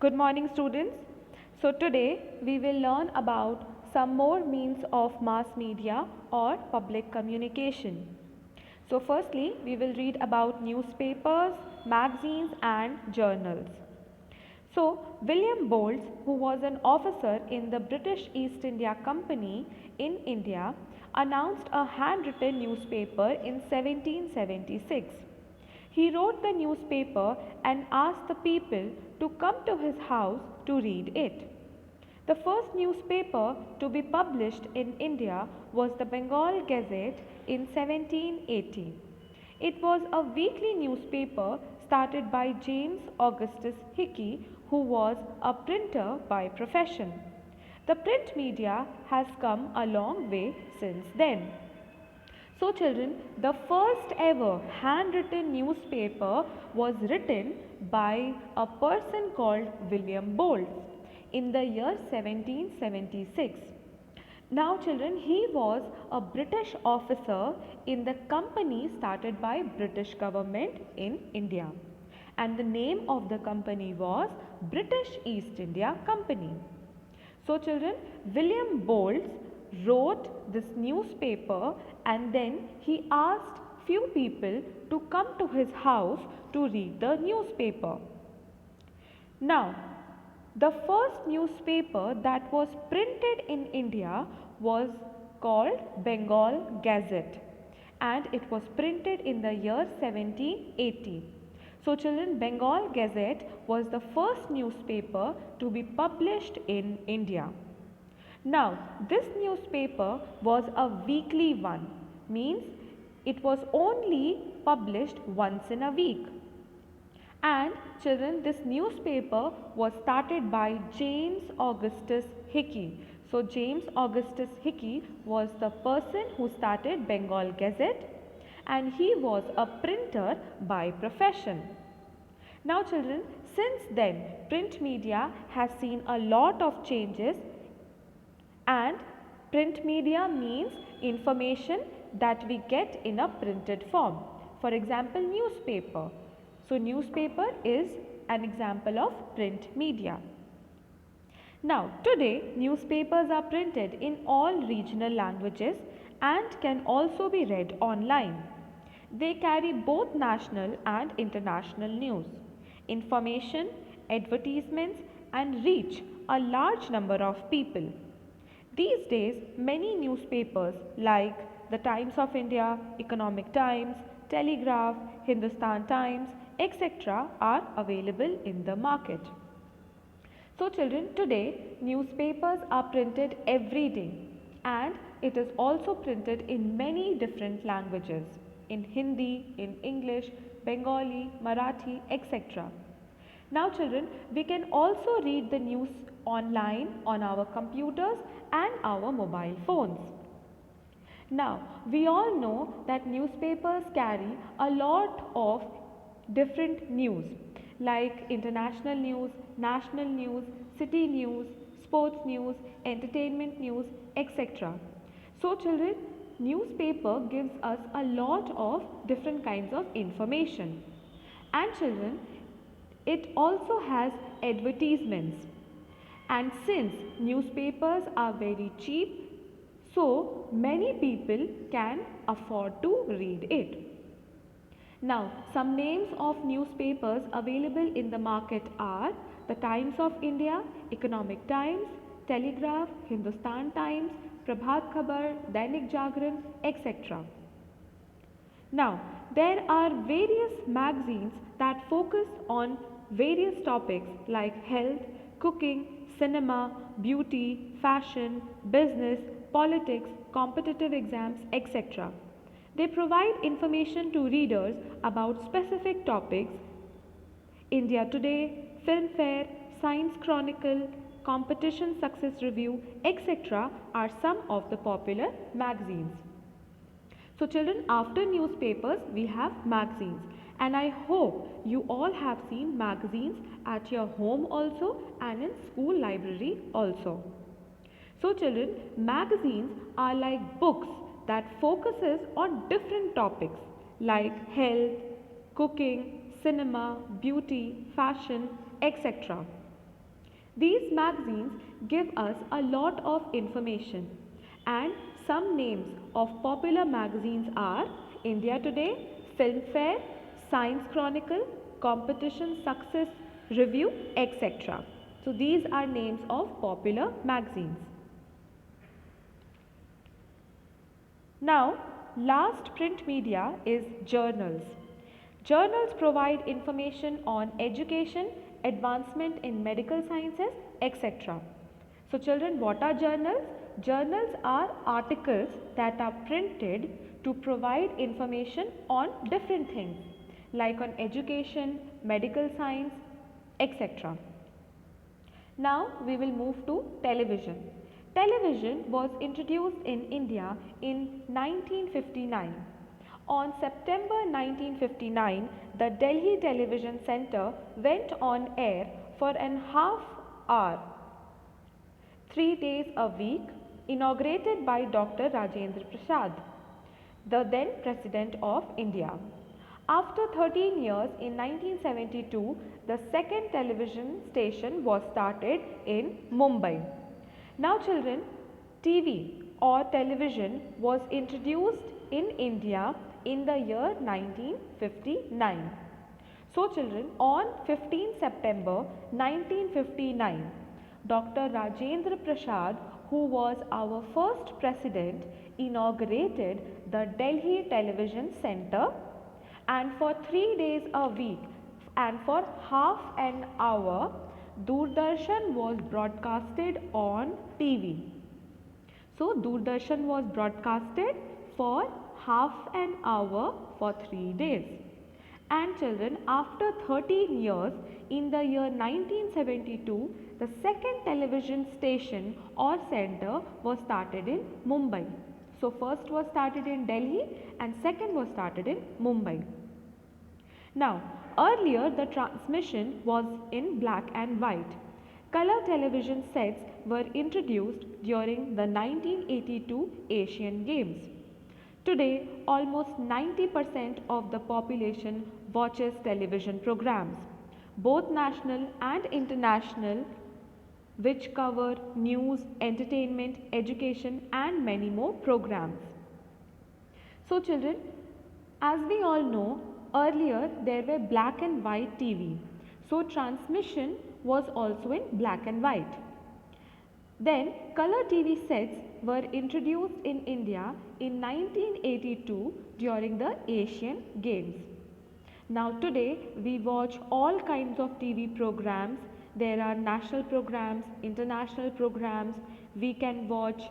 Good morning, students. So today we will learn about some more means of mass media or public communication. So firstly, we will read about newspapers, magazines and journals. So William Bowles, who was an officer in the British East India Company in India, announced a handwritten newspaper in 1776. He wrote the newspaper and asked the people to come to his house to read it. The first newspaper to be published in India was the Bengal Gazette in 1780. It was a weekly newspaper started by James Augustus Hickey, who was a printer by profession. The print media has come a long way since then. So children, the first ever handwritten newspaper was written by a person called William Bowles in the year 1776. Now children, he was a British officer in the company started by British government in India, and the name of the company was British East India Company. So children, William Bowles wrote this newspaper and then he asked few people to come to his house to read the newspaper. Now, the first newspaper that was printed in India was called Bengal Gazette, and it was printed in the year 1780. So children, Bengal Gazette was the first newspaper to be published in India. Now, this newspaper was a weekly one, means it was only published once in a week. And children, this newspaper was started by James Augustus Hickey. So James Augustus Hickey was the person who started Bengal Gazette, and he was a printer by profession. Now children, since then print media has seen a lot of changes, and print media means information that we get in a printed form. For example, newspaper. So newspaper is an example of print media. Now today newspapers are printed in all regional languages and can also be read online. They carry both national and international news, information, advertisements and reach a large number of people. These days many newspapers like the Times of India, Economic Times, Telegraph, Hindustan Times, etc. are available in the market. So children, today newspapers are printed every day, and it is also printed in many different languages, in Hindi, in English, Bengali, Marathi, etc. Now children, we can also read the news online on our computers and our mobile phones. Now, we all know that newspapers carry a lot of different news like international news, national news, city news, sports news, entertainment news, etc. So children, newspaper gives us a lot of different kinds of information. And children, it also has advertisements. And since newspapers are very cheap, so many people can afford to read it. Now, some names of newspapers available in the market are the Times of India, Economic Times, Telegraph, Hindustan Times, Prabhat Khabar, Dainik Jagran, etc. Now, there are various magazines that focus on various topics like health, cooking, cinema, beauty, fashion, business, politics, competitive exams, etc. They provide information to readers about specific topics. India Today, Filmfare, Science Chronicle, Competition Success Review, etc. are some of the popular magazines. So children, after newspapers we have magazines, and I hope you all have seen magazines at your home also and in school library also. So children, magazines are like books that focuses on different topics like health, cooking, cinema, beauty, fashion, etc. These magazines give us a lot of information, and some names of popular magazines are India Today, Filmfare, Science Chronicle, Competition Success Review, etc. So these are names of popular magazines. Now, last print media is journals. Journals provide information on education, advancement in medical sciences, etc. So children, what are journals? Journals are articles that are printed to provide information on different things like on education, medical science, etc. Now we will move to television. Television was introduced in India in 1959. On September 1959, the Delhi Television Centre went on air for an half hour, 3 days a week, inaugurated by Dr. Rajendra Prasad, the then President of India. After 13 years, in 1972, the second television station was started in Mumbai. Now children, TV or television was introduced in India in the year 1959. So children, on 15 September 1959, Dr. Rajendra Prasad, who was our first president, inaugurated the Delhi Television Centre, and for 3 days a week and for half an hour, Doordarshan was broadcasted on TV. So Doordarshan was broadcasted for half an hour for 3 days. And children, after 13 years, in the year 1972, the second television station or center was started in Mumbai. So first was started in Delhi and second was started in Mumbai. Now, earlier the transmission was in black and white. Color television sets were introduced during the 1982 Asian Games. Today, almost 90% of the population watches television programs, both national and international, which cover news, entertainment, education and many more programs. So children, as we all know, earlier there were black and white TV. So transmission was also in black and white. Then color TV sets were introduced in India in 1982 during the Asian Games. Now today we watch all kinds of TV programs. There are national programs, international programs. We can watch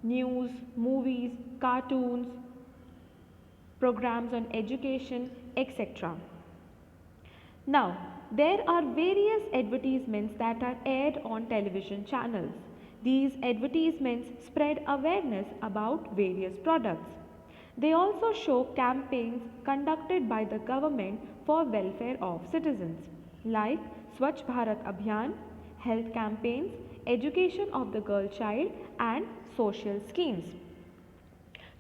news, movies, cartoons, programs on education, etc. Now, there are various advertisements that are aired on television channels. These advertisements spread awareness about various products. They also show campaigns conducted by the government for welfare of citizens like Swachh Bharat Abhiyan, health campaigns, education of the girl child and social schemes.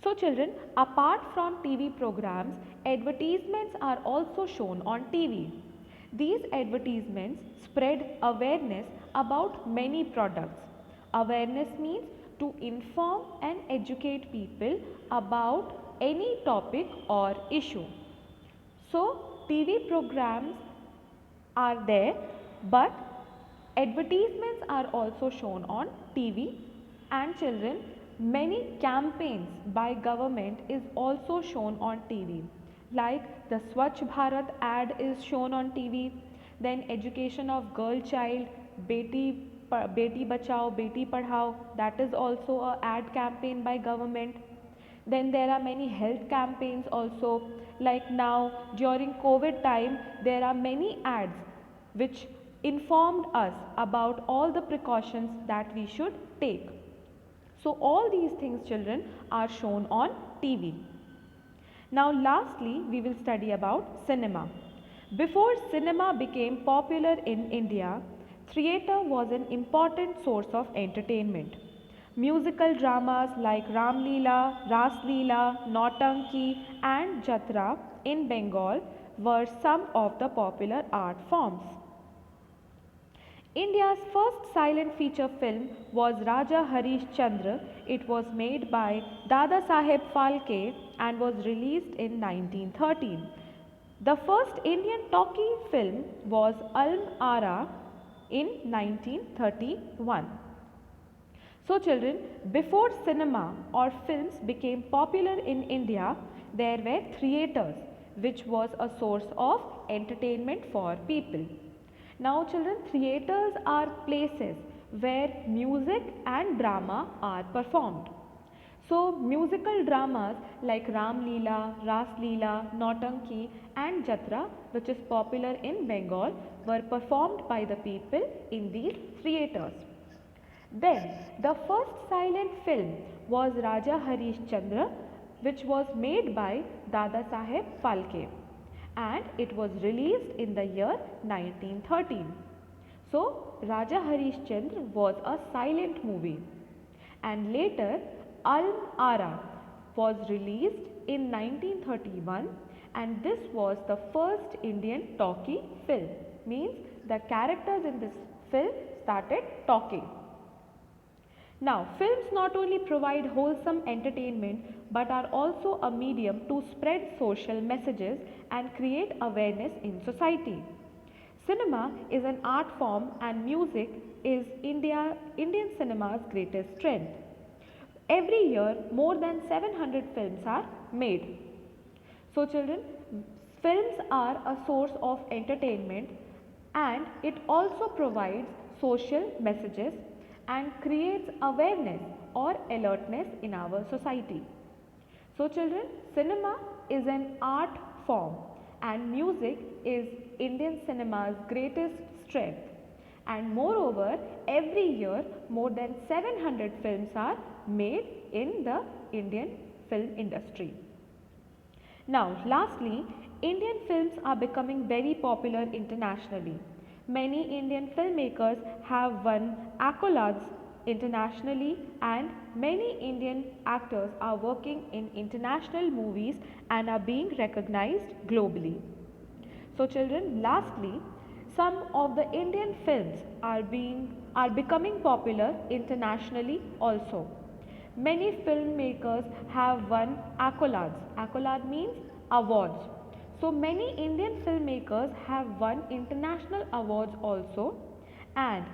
So children, apart from TV programs, advertisements are also shown on TV. These advertisements spread awareness about many products. Awareness means to inform and educate people about any topic or issue. So TV programs are there, but advertisements are also shown on TV. And children, many campaigns by government is also shown on TV. Like the Swachh Bharat ad is shown on TV. Then education of girl child, Beti Bachao, Beti Padhao, that is also a ad campaign by government. Then there are many health campaigns also, like now during COVID time there are many ads which informed us about all the precautions that we should take. So all these things children are shown on TV. Now lastly we will study about cinema. Before cinema became popular in India, theatre was an important source of entertainment. Musical dramas like Ram Leela, Ras Leela, Nautanki and Jatra in Bengal were some of the popular art forms. India's first silent feature film was Raja Harish Chandra. It was made by Dada Saheb Phalke and was released in 1913. The first Indian talkie film was Alm Ara in 1931. So children, before cinema or films became popular in India, there were theatres which was a source of entertainment for people. Now children, theatres are places where music and drama are performed. So musical dramas like Ram Leela, Ras Leela, Nautanki and Jatra, which is popular in Bengal, were performed by the people in these theatres. Then the first silent film was Raja Harish Chandra, which was made by Dada Saheb Phalke, and it was released in the year 1913. So Raja Harish Chandra was a silent movie, and later Alm Ara was released in 1931, and this was the first Indian talkie film. Means the characters in this film started talking. Now, films not only provide wholesome entertainment but are also a medium to spread social messages and create awareness in society. Cinema is an art form and music is Indian cinema's greatest strength. Every year, more than 700 films are made. So children, films are a source of entertainment and it also provides social messages and creates awareness or alertness in our society. So children, cinema is an art form and music is Indian cinema's greatest strength. And moreover, every year more than 700 films are made in the Indian film industry. Now lastly, Indian films are becoming very popular internationally. Many Indian filmmakers have won accolades internationally and many Indian actors are working in international movies and are being recognized globally. So children, lastly, some of the Indian films are becoming popular internationally also. Many filmmakers have won accolades. Accolade means awards. So many Indian filmmakers have won international awards also, and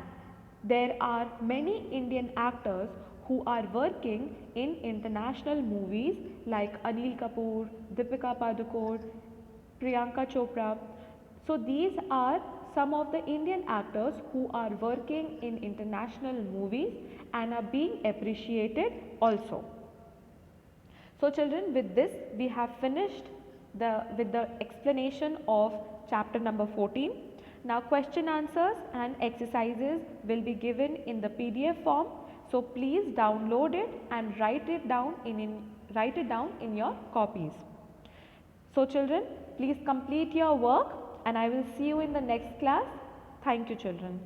there are many Indian actors who are working in international movies like Anil Kapoor, Deepika Padukone, Priyanka Chopra. So these are some of the Indian actors who are working in international movies and are being appreciated also. So children, with this we have finished with the explanation of chapter number 14. Now question answers and exercises will be given in the PDF form. So please download it and write it down in your copies. So children, please complete your work and I will see you in the next class. Thank you children.